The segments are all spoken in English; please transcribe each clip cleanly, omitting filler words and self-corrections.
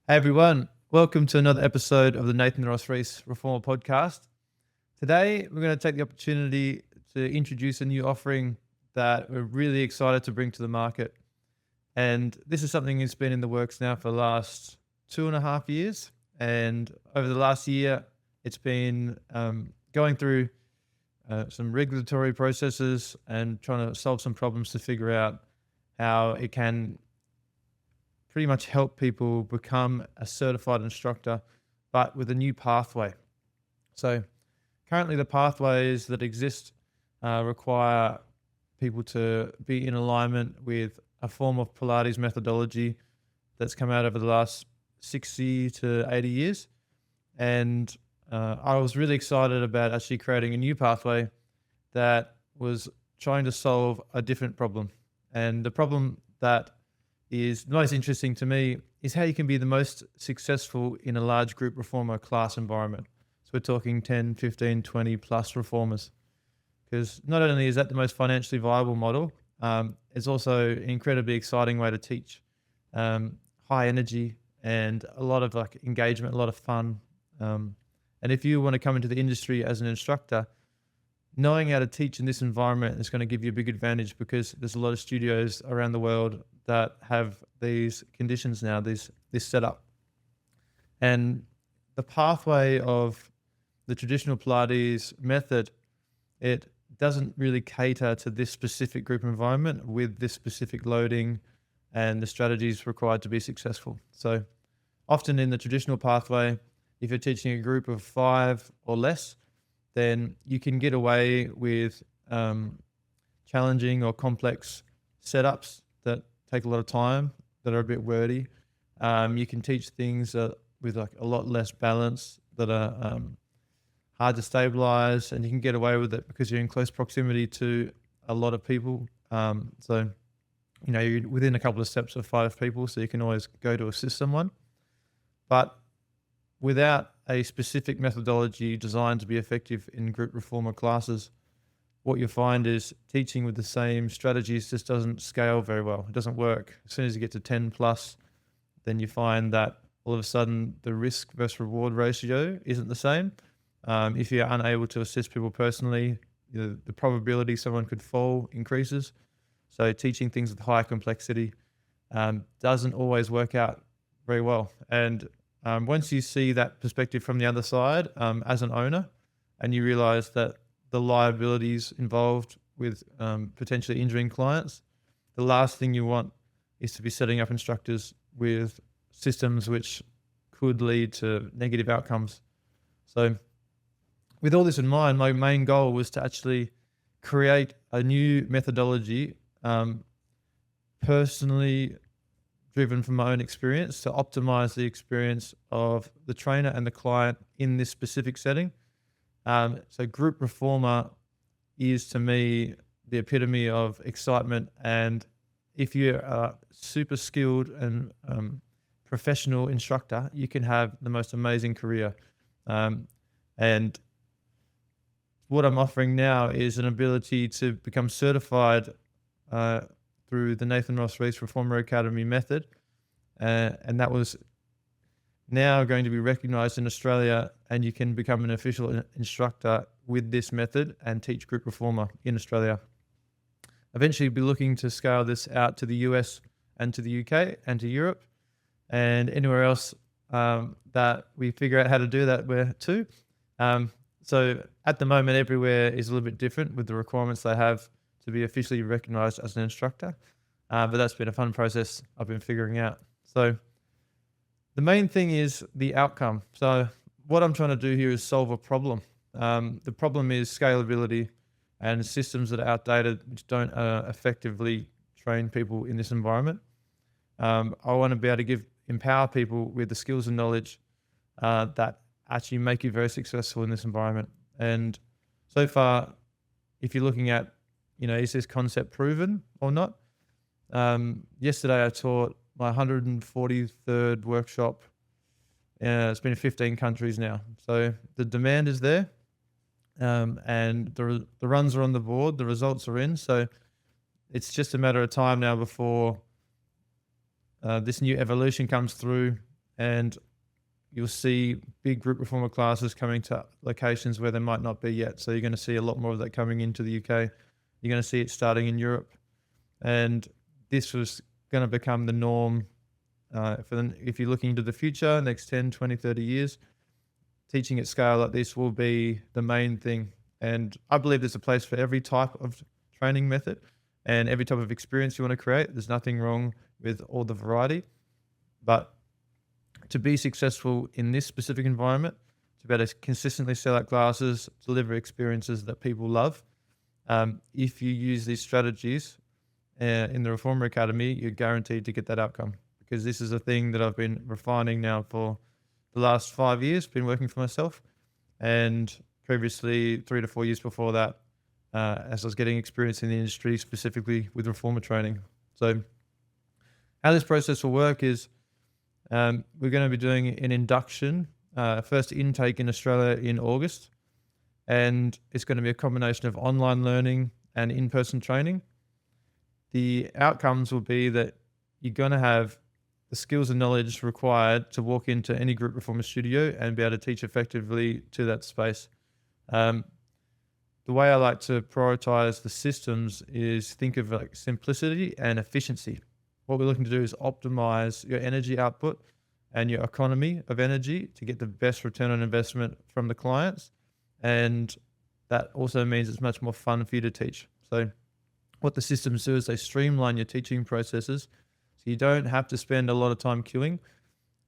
Hey everyone, welcome to another episode of the Nathan Ross Rees Reformer Podcast. Today, we're going to take the opportunity to introduce a new offering that we're really excited to bring to the market. And this is something that's been in the works now for the last 2.5 years. And over the last year, it's been going through some regulatory processes and trying to solve some problems to figure out how it can pretty much help people become a certified instructor, but with a new pathway. So currently the pathways that exist require people to be in alignment with a form of Pilates methodology that's come out over the last 60 to 80 years. And I was really excited about actually creating a new pathway that was trying to solve a different problem. And the problem that is most interesting to me is how you can be the most successful in a large group reformer class environment. So we're talking 10, 15, 20 plus reformers. Because not only is that the most financially viable model, it's also an incredibly exciting way to teach. High energy and a lot of engagement, a lot of fun. And if you want to come into the industry as an instructor, knowing how to teach in this environment is going to give you a big advantage because there's a lot of studios around the world that have these conditions now, this setup. And the pathway of the traditional Pilates method, it doesn't really cater to this specific group environment with this specific loading and the strategies required to be successful. So often in the traditional pathway, if you're teaching a group of 5 or less, then you can get away with challenging or complex setups that take a lot of time, that are a bit wordy. You can teach things with a lot less balance that are hard to stabilize, and you can get away with it because you're in close proximity to a lot of people. So, you're within a couple of steps of 5 people, so you can always go to assist someone. But without a specific methodology designed to be effective in group reformer classes, what you find is teaching with the same strategies just doesn't scale very well. It doesn't work. As soon as you get to 10 plus, then you find that all of a sudden the risk versus reward ratio isn't the same. If you're unable to assist people personally, the probability someone could fall increases. So teaching things with higher complexity doesn't always work out very well. And once you see that perspective from the other side as an owner, and you realize that the liabilities involved with potentially injuring clients, the last thing you want is to be setting up instructors with systems which could lead to negative outcomes. So with all this in mind, my main goal was to actually create a new methodology, personally driven from my own experience, to optimize the experience of the trainer and the client in this specific setting. So group reformer is to me the epitome of excitement. And if you're a super skilled and professional instructor, you can have the most amazing career. And what I'm offering now is an ability to become certified through the Nathan Ross Rees Reformer Academy method. And that was now going to be recognized in Australia, and you can become an official instructor with this method and teach group reformer in Australia. Eventually, we'll be looking to scale this out to the US and to the UK and to Europe and anywhere else that we figure out how to do that where too. So at the moment, everywhere is a little bit different with the requirements they have to be officially recognized as an instructor. But that's been a fun process I've been figuring out. So the main thing is the outcome. So what I'm trying to do here is solve a problem. The problem is scalability and systems that are outdated, which don't effectively train people in this environment. I want to be able to empower people with the skills and knowledge that actually make you very successful in this environment. And so far, if you're looking at, is this concept proven or not? Yesterday I taught my 143rd workshop. It's been in 15 countries now. So the demand is there, and the runs are on the board, the results are in. So it's just a matter of time now before this new evolution comes through and you'll see big group reformer classes coming to locations where they might not be yet. So you're going to see a lot more of that coming into the UK. You're going to see it starting in Europe. And this was going to become the norm if you're looking into the future, next 10, 20, 30 years. Teaching at scale like this will be the main thing. And I believe there's a place for every type of training method and every type of experience you want to create. There's nothing wrong with all the variety. But to be successful in this specific environment, to be able to consistently sell out classes, deliver experiences that people love, if you use these strategies in the Reformer Academy, you're guaranteed to get that outcome. Because this is a thing that I've been refining now for the last 5 years, been working for myself, and previously 3 to 4 years before that, as I was getting experience in the industry, specifically with reformer training. So how this process will work is we're going to be doing an induction, first intake in Australia in August, and it's going to be a combination of online learning and in-person training. The outcomes will be that you're going to have the skills and knowledge required to walk into any group reformer studio and be able to teach effectively to that space. The way I like to prioritize the systems is think of like simplicity and efficiency. What we're looking to do is optimize your energy output and your economy of energy to get the best return on investment from the clients. And that also means it's much more fun for you to teach. So what the systems do is they streamline your teaching processes. So you don't have to spend a lot of time queuing.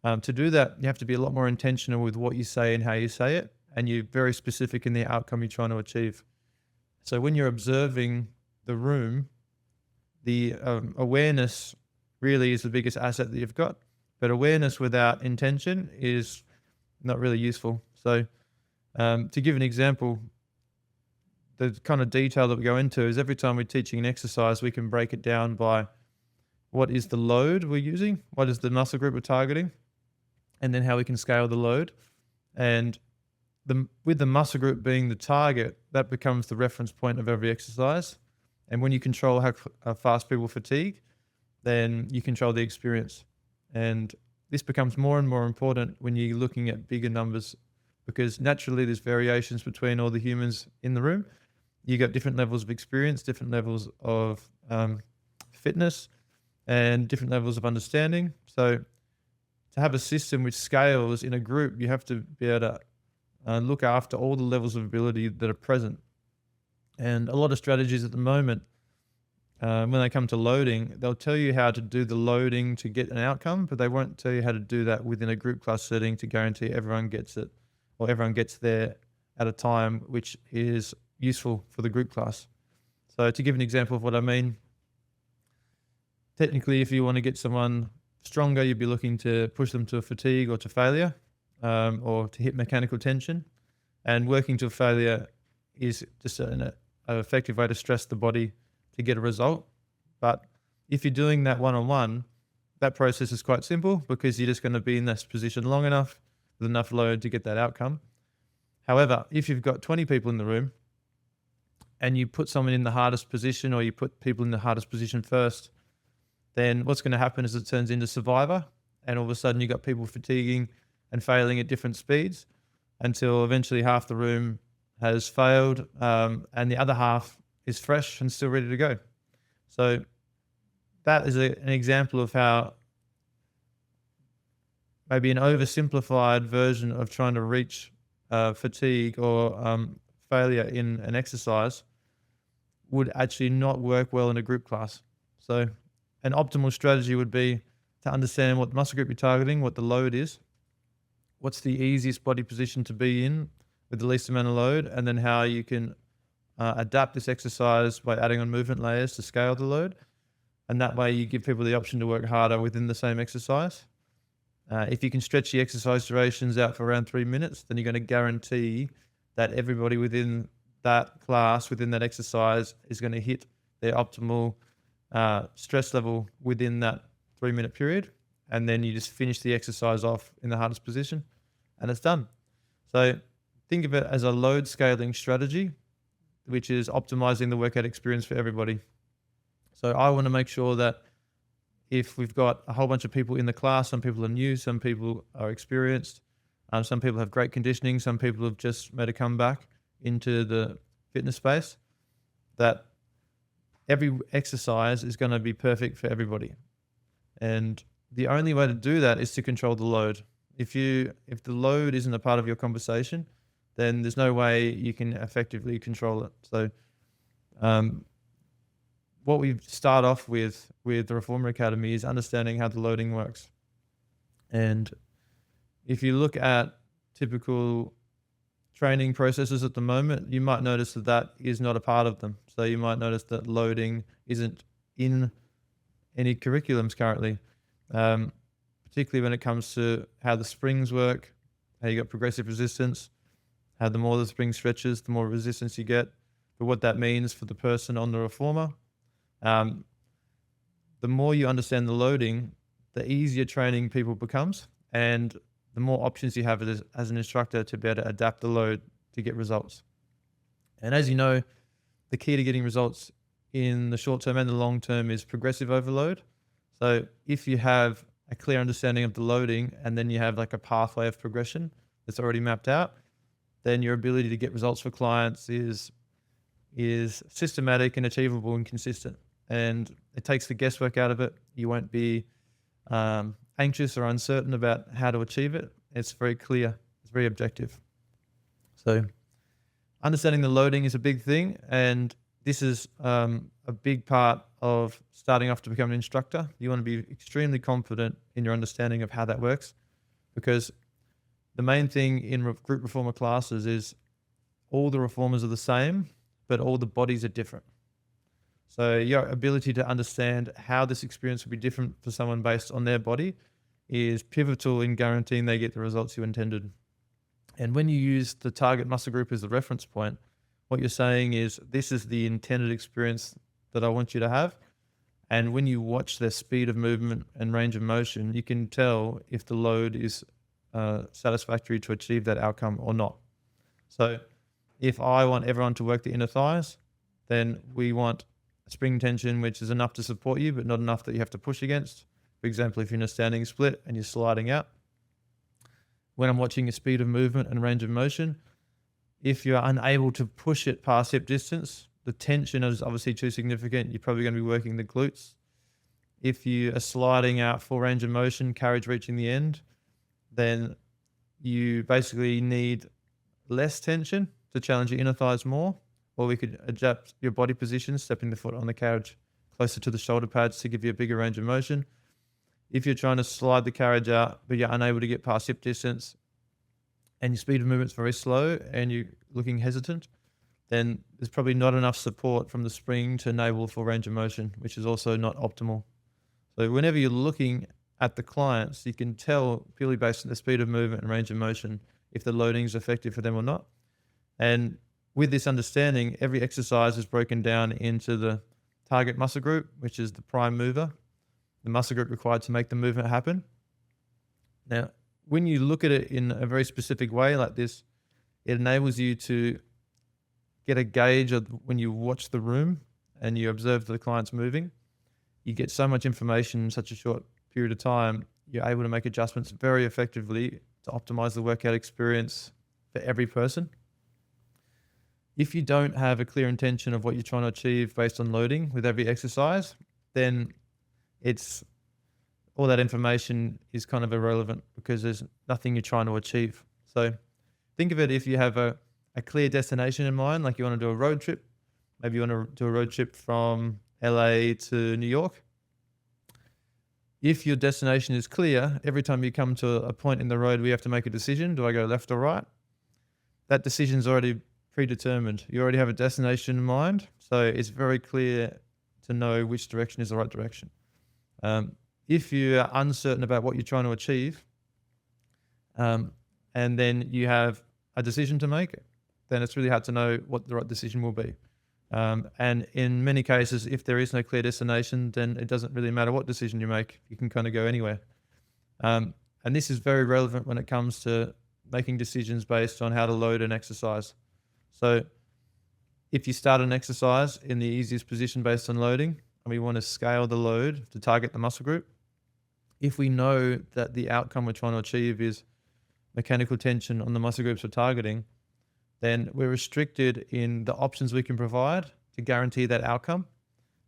To do that, you have to be a lot more intentional with what you say and how you say it. And you're very specific in the outcome you're trying to achieve. So when you're observing the room, the awareness really is the biggest asset that you've got. But awareness without intention is not really useful. So to give an example, the kind of detail that we go into is every time we're teaching an exercise, we can break it down by what is the load we're using, what is the muscle group we're targeting, and then how we can scale the load. And with the muscle group being the target, that becomes the reference point of every exercise. And when you control how fast people fatigue, then you control the experience. And this becomes more and more important when you're looking at bigger numbers, because naturally there's variations between all the humans in the room. You got different levels of experience, different levels of fitness, and different levels of understanding. So to have a system which scales in a group, you have to be able to look after all the levels of ability that are present. And a lot of strategies at the moment, when they come to loading, they'll tell you how to do the loading to get an outcome, but they won't tell you how to do that within a group class setting to guarantee everyone gets it, or everyone gets there at a time which is useful for the group class. So to give an example of what I mean, technically if you want to get someone stronger, you'd be looking to push them to a fatigue or to failure, or to hit mechanical tension. And working to failure is just an effective way to stress the body to get a result. But if you're doing that one-on-one, that process is quite simple because you're just going to be in this position long enough with enough load to get that outcome. However, if you've got 20 people in the room and you put someone in the hardest position, or you put people in the hardest position first, then what's going to happen is it turns into Survivor, and all of a sudden you've got people fatiguing and failing at different speeds until eventually half the room has failed, and the other half is fresh and still ready to go. So that is an example of how maybe an oversimplified version of trying to reach fatigue or failure in an exercise would actually not work well in a group class. So an optimal strategy would be to understand what muscle group you're targeting, what the load is, what's the easiest body position to be in with the least amount of load, and then how you can adapt this exercise by adding on movement layers to scale the load. And that way you give people the option to work harder within the same exercise. If you can stretch the exercise durations out for around 3 minutes, then you're going to guarantee that everybody within that class, within that exercise, is going to hit their optimal stress level within that 3-minute period. And then you just finish the exercise off in the hardest position and it's done. So think of it as a load scaling strategy, which is optimizing the workout experience for everybody. So I want to make sure that if we've got a whole bunch of people in the class, some people are new, some people are experienced, some people have great conditioning, some people have just made a comeback into the fitness space, that every exercise is going to be perfect for everybody. And the only way to do that is to control the load. If the load isn't a part of your conversation, then there's no way you can effectively control it. So what we start off with the Reformer Academy is understanding how the loading works. And if you look at typical training processes at the moment, you might notice that is not a part of them. So you might notice that loading isn't in any curriculums currently, particularly when it comes to how the springs work, how you got progressive resistance, how the more the spring stretches, the more resistance you get, but what that means for the person on the reformer. The more you understand the loading, the easier training people becomes, and the more options you have as an instructor to be able to adapt the load to get results. And as you know, the key to getting results in the short term and the long term is progressive overload. So if you have a clear understanding of the loading and then you have like a pathway of progression that's already mapped out, then your ability to get results for clients is systematic and achievable and consistent. And it takes the guesswork out of it. You won't be anxious or uncertain about how to achieve it. It's very clear. It's very objective. So understanding the loading is a big thing, and this is a big part of starting off to become an instructor. You want to be extremely confident in your understanding of how that works, because the main thing in group reformer classes is all the reformers are the same, but all the bodies are different. So your ability to understand how this experience will be different for someone based on their body is pivotal in guaranteeing they get the results you intended. And when you use the target muscle group as the reference point, what you're saying is, this is the intended experience that I want you to have. And when you watch their speed of movement and range of motion, you can tell if the load is satisfactory to achieve that outcome or not. So if I want everyone to work the inner thighs, then we want spring tension which is enough to support you, but not enough that you have to push against. For example, if you're in a standing split and you're sliding out, when I'm watching your speed of movement and range of motion, if you're unable to push it past hip distance, the tension is obviously too significant. You're probably going to be working the glutes. If you are sliding out full range of motion, carriage reaching the end, then you basically need less tension to challenge your inner thighs more. Or we could adjust your body position, stepping the foot on the carriage closer to the shoulder pads to give you a bigger range of motion. If you're trying to slide the carriage out, but you're unable to get past hip distance and your speed of movement is very slow and you're looking hesitant, then there's probably not enough support from the spring to enable full range of motion, which is also not optimal. So whenever you're looking at the clients, you can tell purely based on the speed of movement and range of motion if the loading is effective for them or not. And with this understanding, every exercise is broken down into the target muscle group, which is the prime mover, the muscle group required to make the movement happen. Now, when you look at it in a very specific way like this, it enables you to get a gauge of when you watch the room and you observe the clients moving. You get so much information in such a short period of time, you're able to make adjustments very effectively to optimize the workout experience for every person. If you don't have a clear intention of what you're trying to achieve based on loading with every exercise, then all that information is kind of irrelevant because there's nothing you're trying to achieve. So think of it, if you have a clear destination in mind, like you want to do a road trip, maybe you want to do a road trip from LA to New York. If your destination is clear, every time you come to a point in the road where you have to make a decision, do I go left or right? That decision's already predetermined. You already have a destination in mind, so it's very clear to know which direction is the right direction. If you are uncertain about what you're trying to achieve, and then you have a decision to make, then it's really hard to know what the right decision will be. And in many cases, if there is no clear destination, then it doesn't really matter what decision you make. You can kind of go anywhere. And this is very relevant when it comes to making decisions based on how to load an exercise. So if you start an exercise in the easiest position based on loading, and we want to scale the load to target the muscle group, if we know that the outcome we're trying to achieve is mechanical tension on the muscle groups we're targeting, then we're restricted in the options we can provide to guarantee that outcome.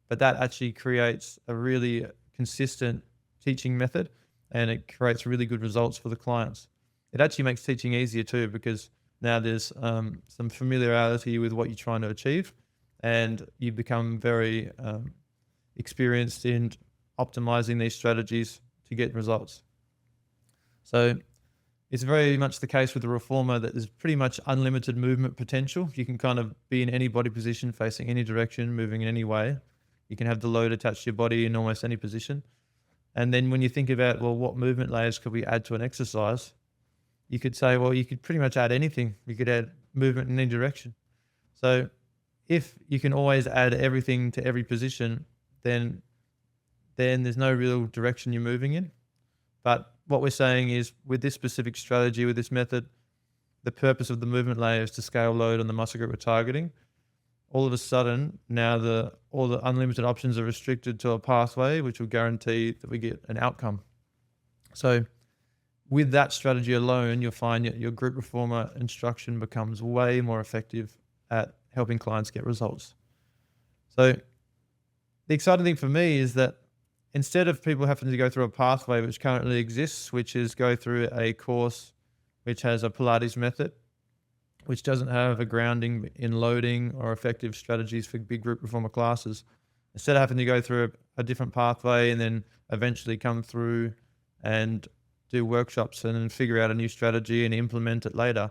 But that actually creates a really consistent teaching method, and it creates really good results for the clients. It actually makes teaching easier too, because now there's some familiarity with what you're trying to achieve, and you become very experienced in optimizing these strategies to get results. So it's very much the case with the reformer that there's pretty much unlimited movement potential. You can kind of be in any body position, facing any direction, moving in any way. You can have the load attached to your body in almost any position. And then when you think about, well, what movement layers could we add to an exercise? You could say, well, you could pretty much add anything. You could add movement in any direction. So if you can always add everything to every position, then there's no real direction you're moving in. But what we're saying is, with this specific strategy, with this method, the purpose of the movement layer is to scale load on the muscle group we're targeting. All of a sudden, now all the unlimited options are restricted to a pathway, which will guarantee that we get an outcome. So with that strategy alone, you'll find that your group reformer instruction becomes way more effective at helping clients get results. So the exciting thing for me is that instead of people having to go through a pathway which currently exists, which is go through a course which has a Pilates method, which doesn't have a grounding in loading or effective strategies for big group reformer classes, instead of having to go through a different pathway and then eventually come through and do workshops and then figure out a new strategy and implement it later,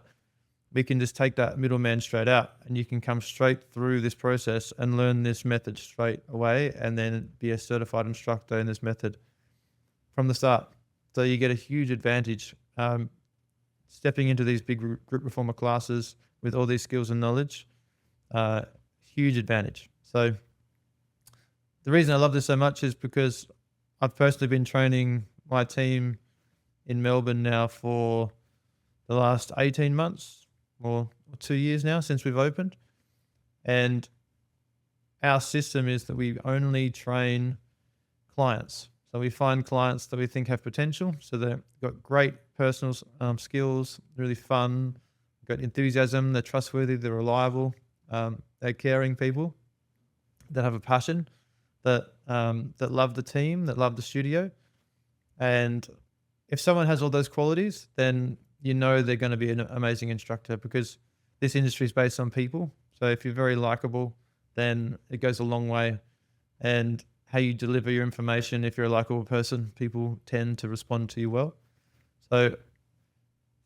we can just take that middleman straight out, and you can come straight through this process and learn this method straight away, and then be a certified instructor in this method from the start. So you get a huge advantage stepping into these big group reformer classes with all these skills and knowledge. Huge advantage. So the reason I love this so much is because I've personally been training my team in Melbourne now for the last 18 months or 2 years now since we've opened. And our system is that we only train clients. So we find clients that we think have potential. So they've got great personal skills, really fun, got enthusiasm, they're trustworthy, they're reliable, they're caring people that have a passion, that love the team, that love the studio. And if someone has all those qualities, then you know they're going to be an amazing instructor, because this industry is based on people. So if you're very likable, then it goes a long way. And how you deliver your information, if you're a likable person, people tend to respond to you well. So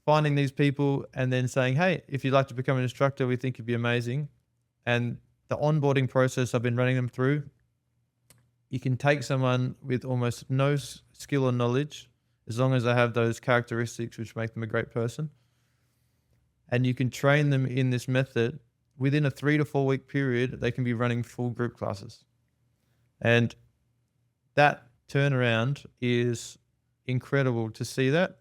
finding these people and then saying, hey, if you'd like to become an instructor, we think you'd be amazing. And the onboarding process I've been running them through, you can take someone with almost no skill or knowledge, as long as they have those characteristics which make them a great person. And you can train them in this method. Within a 3 to 4 week period, they can be running full group classes. And that turnaround is incredible to see that.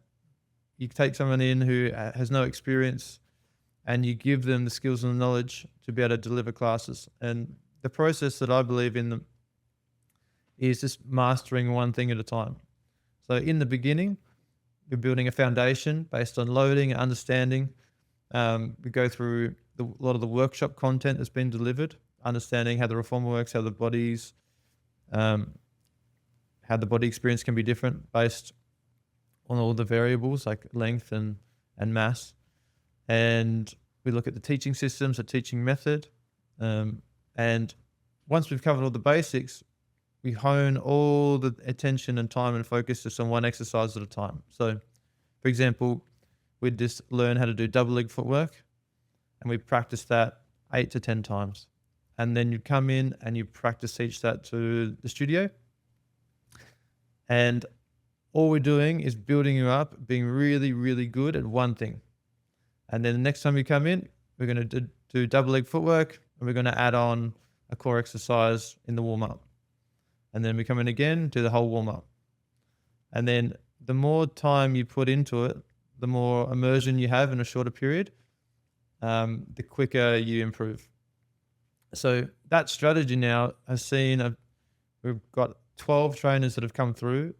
You take someone in who has no experience and you give them the skills and the knowledge to be able to deliver classes. And the process that I believe in them is just mastering one thing at a time. So in the beginning, we're building a foundation based on loading and understanding. We go through a lot of the workshop content that's been delivered, understanding how the reformer works, how the body experience can be different based on all the variables like length and mass. And we look at the teaching systems, the teaching method. And once we've covered all the basics, we hone all the attention and time and focus just on one exercise at a time. So, for example, we'd just learn how to do double leg footwork, and we practice that 8 to 10 times. And then you come in and you practice teach that to the studio. And all we're doing is building you up, being really, really good at one thing. And then the next time you come in, we're going to do double leg footwork, and we're going to add on a core exercise in the warm-up. And then we come in again, do the whole warm-up. And then the more time you put into it, the more immersion you have in a shorter period, the quicker you improve. So that strategy now has seen a We've got 12 trainers that have come through,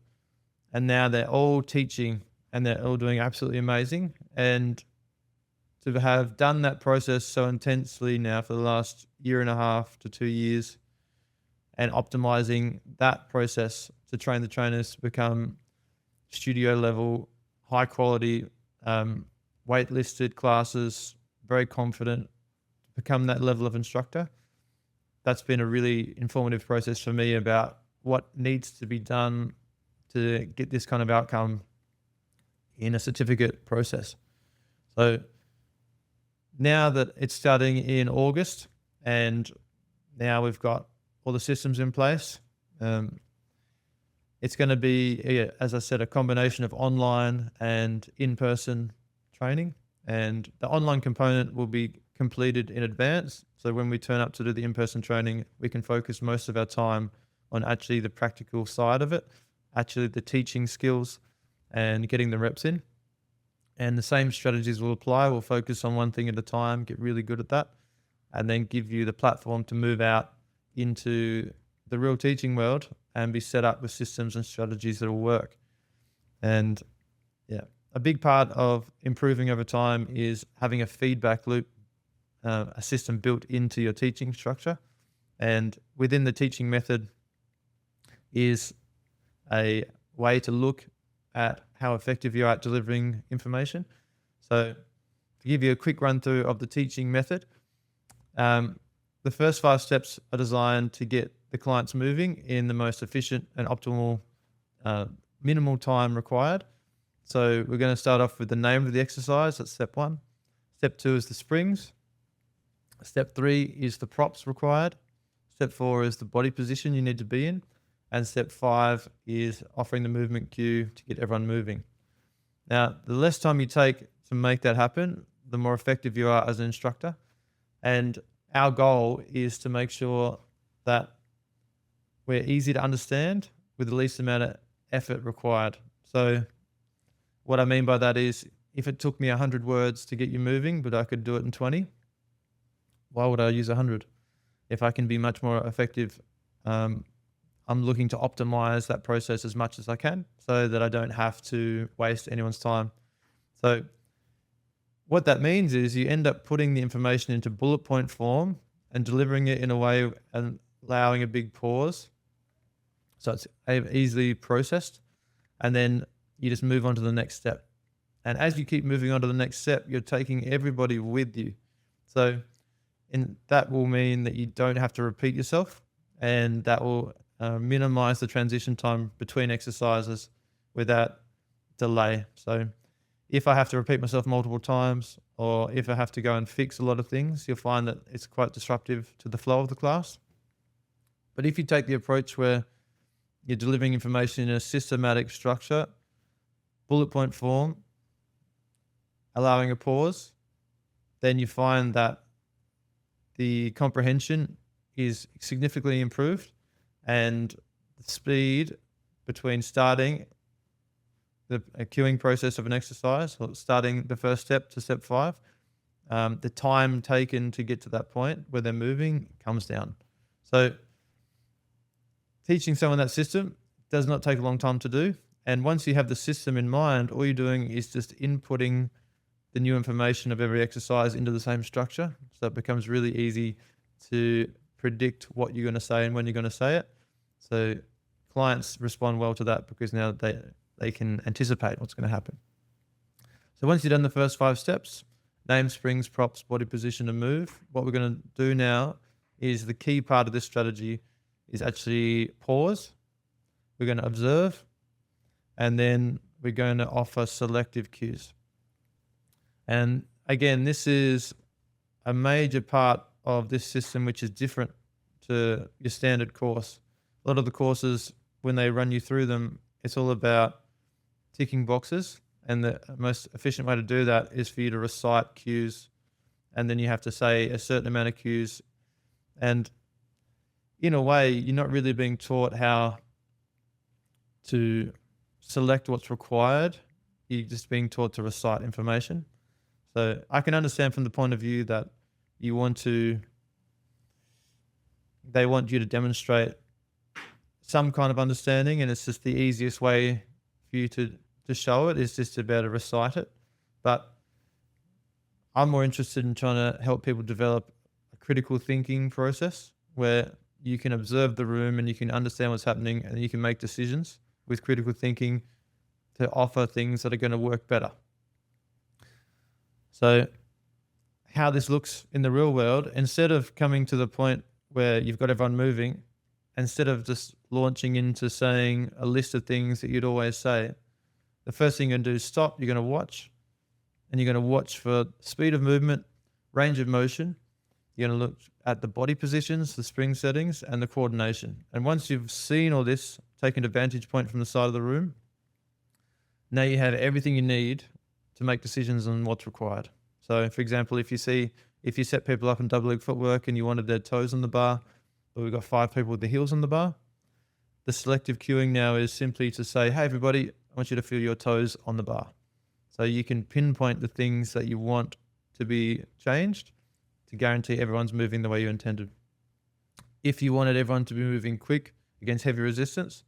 and now they're all teaching and they're all doing absolutely amazing. And to have done that process so intensely now for the last year and a half to 2 years, and optimizing that process to train the trainers to become studio level, high quality, weight listed classes, very confident, become that level of instructor. That's been a really informative process for me about what needs to be done to get this kind of outcome in a certificate process. So now that it's starting in August and now we've got all the systems in place, it's going to be, as I said, a combination of online and in-person training. And the online component will be completed in advance. So when we turn up to do the in-person training, we can focus most of our time on actually the practical side of it, actually the teaching skills and getting the reps in. And the same strategies will apply. We'll focus on one thing at a time, get really good at that, and then give you the platform to move out into the real teaching world and be set up with systems and strategies that will work. And yeah, a big part of improving over time is having a feedback loop, a system built into your teaching structure. And within the teaching method is a way to look at how effective you are at delivering information. So to give you a quick run through of the teaching method, the first 5 steps are designed to get the clients moving in the most efficient and optimal, minimal time required. So we're going to start off with the name of the exercise. That's step 1. Step 2 is the springs. Step 3 is the props required. Step 4 is the body position you need to be in. And step 5 is offering the movement cue to get everyone moving. Now, the less time you take to make that happen, the more effective you are as an instructor. And our goal is to make sure that we're easy to understand with the least amount of effort required. So what I mean by that is, if it took me 100 words to get you moving, but I could do it in 20, why would I use 100? If I can be much more effective, I'm looking to optimize that process as much as I can so that I don't have to waste anyone's time. So what that means is you end up putting the information into bullet point form and delivering it in a way and allowing a big pause. So it's easily processed, and then you just move on to the next step. And as you keep moving on to the next step, you're taking everybody with you. So that will mean that you don't have to repeat yourself, and that will minimize the transition time between exercises without delay. So if I have to repeat myself multiple times, or if I have to go and fix a lot of things, you'll find that it's quite disruptive to the flow of the class. But if you take the approach where you're delivering information in a systematic structure, bullet point form, allowing a pause, then you find that the comprehension is significantly improved, and the speed between starting the queuing process of an exercise, or starting the first step to step 5, the time taken to get to that point where they're moving comes down. So teaching someone that system does not take a long time to do. And once you have the system in mind, all you're doing is just inputting the new information of every exercise into the same structure. So it becomes really easy to predict what you're going to say and when you're going to say it. So clients respond well to that because now they can anticipate what's going to happen. So once you've done the first 5 steps, name, springs, props, body position, and move, what we're going to do now is the key part of this strategy is actually pause. We're going to observe, and then we're going to offer selective cues. And again, this is a major part of this system, which is different to your standard course. A lot of the courses, when they run you through them, it's all about ticking boxes. And the most efficient way to do that is for you to recite cues, and then you have to say a certain amount of cues. And in a way, you're not really being taught how to select what's required. You're just being taught to recite information. So I can understand from the point of view that they want you to demonstrate some kind of understanding, and it's just the easiest way for you to show it is just to be able to recite it. But I'm more interested in trying to help people develop a critical thinking process where you can observe the room and you can understand what's happening and you can make decisions with critical thinking to offer things that are going to work better. So how this looks in the real world, instead of coming to the point where you've got everyone moving, instead of just launching into saying a list of things that you'd always say, the first thing you're going to do is stop. You're going to watch, and you're going to watch for speed of movement, range of motion. You're going to look at the body positions, the spring settings, and the coordination. And once you've seen all this, taken a vantage point from the side of the room, now you have everything you need to make decisions on what's required. So, for example, if you set people up in double leg footwork and you wanted their toes on the bar, but we've got 5 people with the heels on the bar, the selective cueing now is simply to say, hey, everybody, I want you to feel your toes on the bar. So you can pinpoint the things that you want to be changed to guarantee everyone's moving the way you intended. If you wanted everyone to be moving quick against heavy resistance,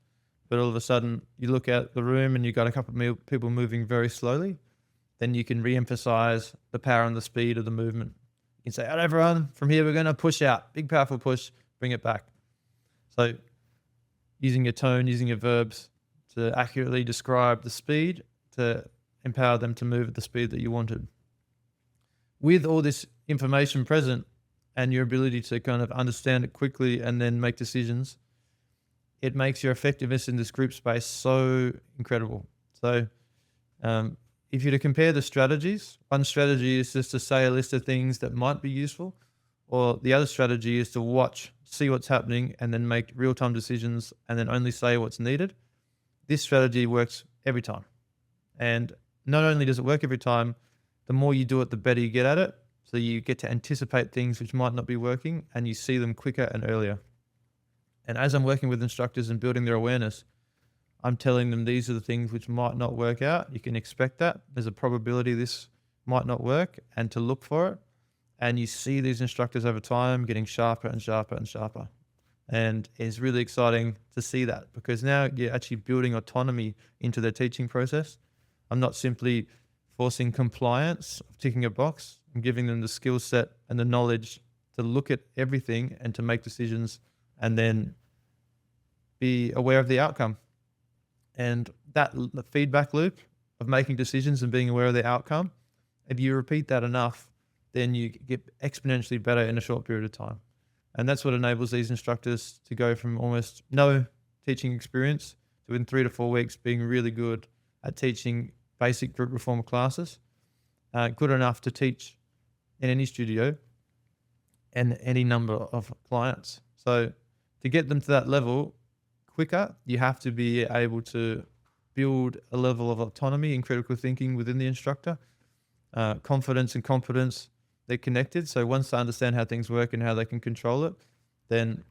but all of a sudden you look at the room and you've got a couple of people moving very slowly, then you can re-emphasize the power and the speed of the movement. You can say, all right, everyone, from here we're going to push out. Big, powerful push, bring it back. So using your tone, using your verbs to accurately describe the speed to empower them to move at the speed that you wanted. With all this information present and your ability to kind of understand it quickly and then make decisions, it makes your effectiveness in this group space so incredible. So if you're to compare the strategies, one strategy is just to say a list of things that might be useful, or the other strategy is to watch, see what's happening, and then make real-time decisions and then only say what's needed. This strategy works every time. And not only does it work every time, the more you do it, the better you get at it. So you get to anticipate things which might not be working and you see them quicker and earlier. And as I'm working with instructors and building their awareness, I'm telling them these are the things which might not work out. You can expect that. There's a probability this might not work and to look for it. And you see these instructors over time getting sharper and sharper and sharper. And it's really exciting to see that because now you're actually building autonomy into their teaching process. I'm not simply forcing compliance of ticking a box. I'm giving them the skill set and the knowledge to look at everything and to make decisions and then be aware of the outcome. And that feedback loop of making decisions and being aware of the outcome, if you repeat that enough, then you get exponentially better in a short period of time. And that's what enables these instructors to go from almost no teaching experience to in 3 to 4 weeks being really good at teaching basic group reformer classes, good enough to teach in any studio and any number of clients. So to get them to that level quicker, you have to be able to build a level of autonomy and critical thinking within the instructor. Confidence and competence, they're connected. So once they understand how things work and how they can control it, then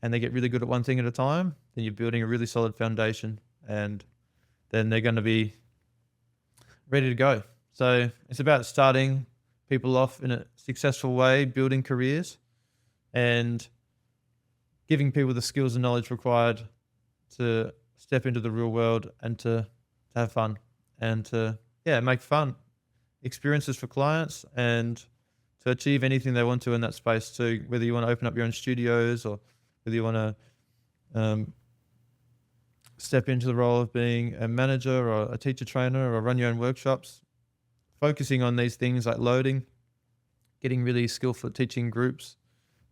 and they get really good at one thing at a time, then you're building a really solid foundation and then they're going to be ready to go. So it's about starting people off in a successful way, building careers and giving people the skills and knowledge required to step into the real world and to have fun and to make fun experiences for clients and to achieve anything they want to in that space too, whether you want to open up your own studios or whether you want to step into the role of being a manager or a teacher trainer or run your own workshops, focusing on these things like loading, getting really skillful at teaching groups.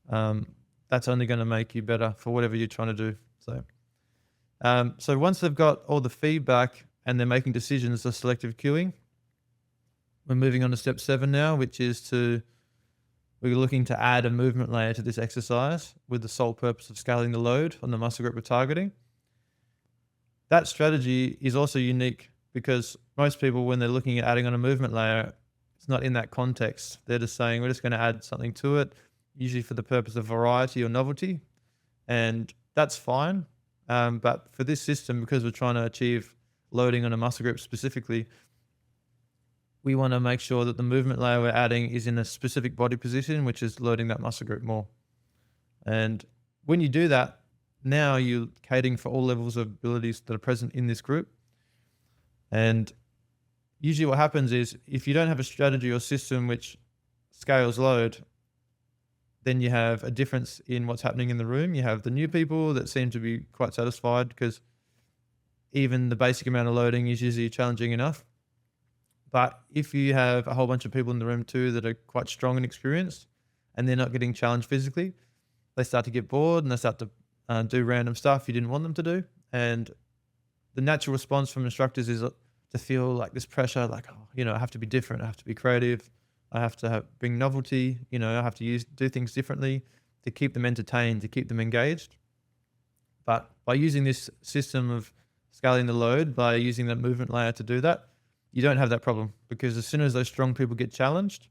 That's only going to make you better for whatever you're trying to do. So once they've got all the feedback and they're making decisions, the selective cueing, we're moving on to step 7 now, which is we're looking to add a movement layer to this exercise with the sole purpose of scaling the load on the muscle group we're targeting. That strategy is also unique because most people, when they're looking at adding on a movement layer, it's not in that context. They're just saying, we're just going to add something to it, usually for the purpose of variety or novelty. And that's fine. But for this system, because we're trying to achieve loading on a muscle group specifically, we want to make sure that the movement layer we're adding is in a specific body position, which is loading that muscle group more. And when you do that, now you're catering for all levels of abilities that are present in this group. And usually what happens is if you don't have a strategy or system which scales load, then you have a difference in what's happening in the room. You have the new people that seem to be quite satisfied because even the basic amount of loading is usually challenging enough. But if you have a whole bunch of people in the room too that are quite strong and experienced and they're not getting challenged physically, they start to get bored and they start to do random stuff you didn't want them to do. And the natural response from instructors is to feel like this pressure, like, oh, I have to be different. I have to be creative. I have to bring novelty. I have to do things differently to keep them entertained, to keep them engaged. But by using this system of scaling the load, by using that movement layer to do that, you don't have that problem, because as soon as those strong people get challenged,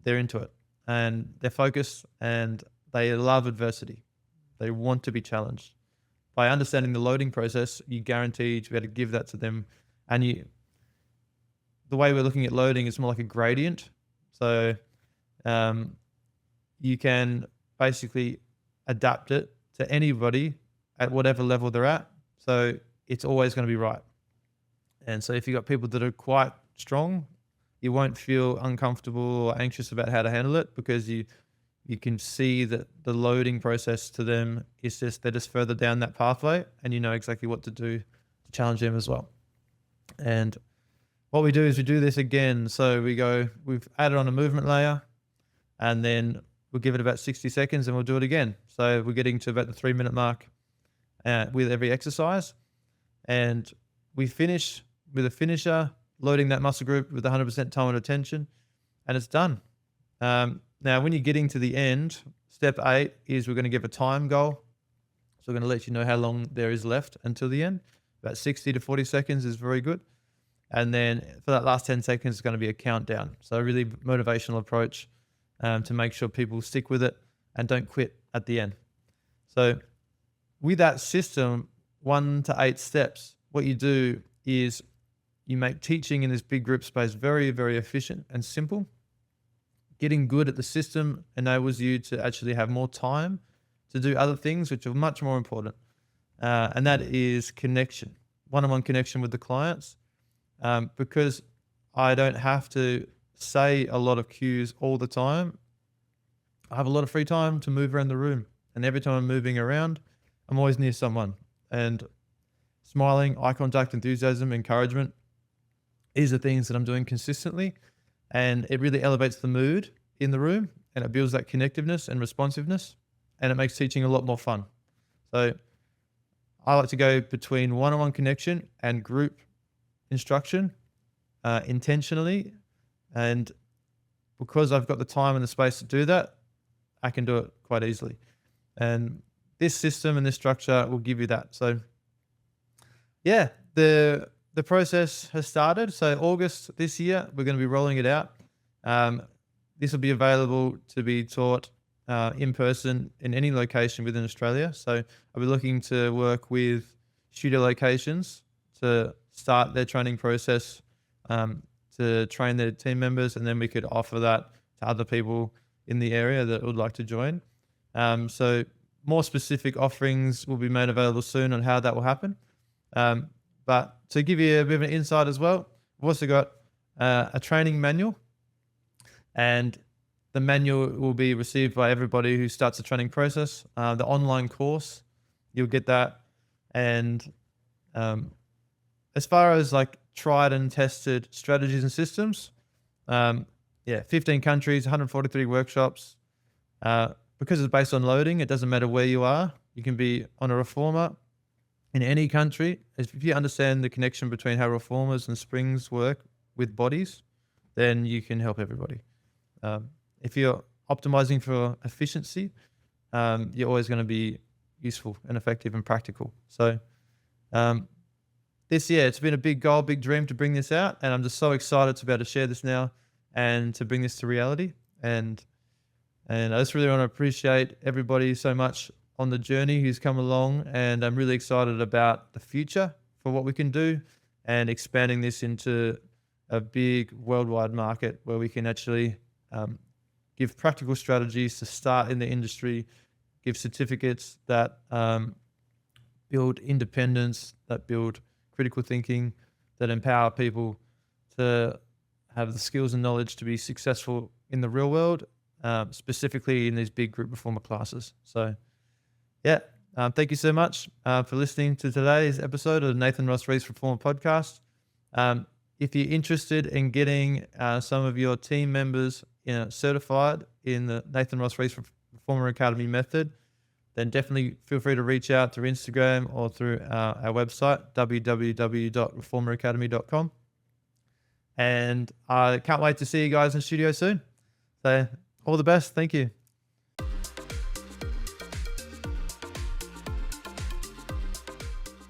they're into it and they're focused and they love adversity. They want to be challenged. By understanding the loading process, you guarantee to be able to give that to them. And the way we're looking at loading is more like a gradient. So you can basically adapt it to anybody at whatever level they're at. So it's always going to be right. And so if you've got people that are quite strong, you won't feel uncomfortable or anxious about how to handle it, because you can see that the loading process to them is they're just further down that pathway, and you know exactly what to do to challenge them as well. And what we do is we do this again. So we've added on a movement layer, and then we'll give it about 60 seconds and we'll do it again. So we're getting to about the 3-minute mark with every exercise. And we finish with a finisher, loading that muscle group with 100% time and attention, and it's done. Now, when you're getting to the end, step 8 is we're going to give a time goal. So we're going to let you know how long there is left until the end. About 60 to 40 seconds is very good. And then for that last 10 seconds, it's going to be a countdown. So a really motivational approach to make sure people stick with it and don't quit at the end. So with that system, 1 to 8 steps, what you do is you make teaching in this big group space very, very efficient and simple. Getting good at the system enables you to actually have more time to do other things, which are much more important. And that is connection, one-on-one connection with the clients. Because I don't have to say a lot of cues all the time, I have a lot of free time to move around the room. And every time I'm moving around, I'm always near someone. And smiling, eye contact, enthusiasm, encouragement, these are things that I'm doing consistently. And it really elevates the mood in the room, and it builds that connectiveness and responsiveness, and it makes teaching a lot more fun. So I like to go between one-on-one connection and group instruction intentionally. And because I've got the time and the space to do that, I can do it quite easily. And this system and this structure will give you that. So yeah, the process has started. So August this year, we're going to be rolling it out. This will be available to be taught in person in any location within Australia. So I'll be looking to work with studio locations to start their training process, to train their team members, and then we could offer that to other people in the area that would like to join. So more specific offerings will be made available soon on how that will happen. But to give you a bit of an insight as well, we've also got a training manual, and the manual will be received by everybody who starts the training process. The online course, you'll get that. And as far as like tried and tested strategies and systems, 15 countries, 143 workshops. Because it's based on loading, it doesn't matter where you are. You can be on a reformer in any country. If you understand the connection between how reformers and springs work with bodies, then you can help everybody. If you're optimizing for efficiency, you're always going to be useful and effective and practical. So this year, it's been a big goal, big dream to bring this out, and I'm just so excited to be able to share this now and to bring this to reality. And I just really want to appreciate everybody so much on the journey who's come along, and I'm really excited about the future for what we can do and expanding this into a big worldwide market where we can actually give practical strategies to start in the industry, give certificates that build independence, that build critical thinking, that empower people to have the skills and knowledge to be successful in the real world, specifically in these big group performer classes. So, yeah, thank you so much for listening to today's episode of the Nathan Ross Race Reformer podcast. If you're interested in getting some of your team members certified in the Nathan Ross Race Reformer Academy method, then definitely feel free to reach out through Instagram or through our website, www.reformeracademy.com. And I can't wait to see you guys in studio soon. So all the best. Thank you.